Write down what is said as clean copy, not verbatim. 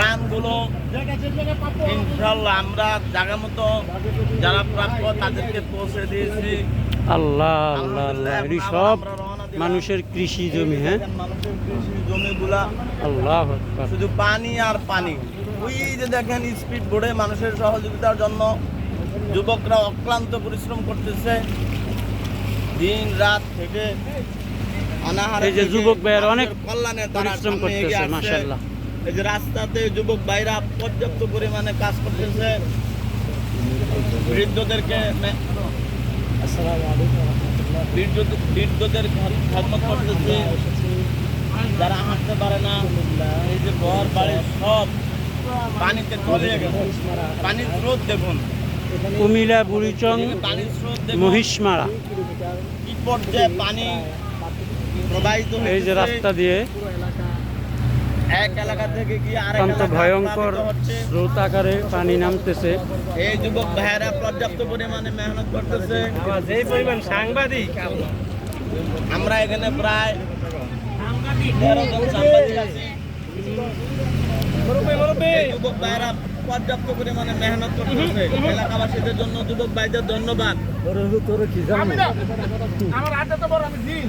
ত্রাণগুলো ইনশাল্লাহ আমরা জায়গা মতো যারা প্রাপ্য তাদেরকে পৌঁছে দিয়েছি। আল্লাহ আল্লাহ আল্লাহ, এটি সব মানুষের কৃষি জমি। হ্যাঁ, মানুষের কৃষি জমিগুলা আল্লাহ আকবার। শুধু পানি আর পানি। ওই যে দেখেন স্পিড বোর্ডে মানুষের সহযোগিতার জন্য যুবকরা অক্লান্ত পরিশ্রম করতেছে দিন রাত থেকে অনাহারে। এই যে যুবক ভাইয়েরা অনেক কল্যাণে তারা পরিশ্রম সামনে এগিয়ে করতেছে, আসছে। মাশাআল্লাহ। এই যে রাস্তাতে যুবক ভাইরা পর্যাপ্ত পরিমাণে কাজ করতেছে। বৃদ্ধদেরকে বৃদ্ধদের খেদমত করতেছে, যারা হাঁটতে পারে না। এই যে ঘর বাড়ি সব পানিতে তলিয়ে গেছে। পানির স্রোত দেখুন, কুমিল্লা বুড়িচং পানির স্রোত দেখুন, মহিষমারা, কি পর্যায়ে পানি প্রবাহিত এই যে হচ্ছে। রাস্তা দিয়ে এক এলাকা থেকে গিয়ে আরেক অত্যন্ত এলাকায় ভয়ঙ্কর প্লাবিত হচ্ছে। স্রোত আকারে পানি নামতেছে। এই যুবক ভাইয়েরা পর্যাপ্ত পরিমাণে মেহনত করতেছে। যে পরিমাণ সাংবাদিক, আমরা এখানে প্রায় 13 জন সাংবাদিক আছি। এই যুবক ভাইয়েরা পর্যাপ্ত পরিমাণে মেহনত করতেছে। এলাকাবাসীদের জন্য যুবক ভাইদের ধন্যবাদ। আমার আড্ডা তো বড় আমি দিন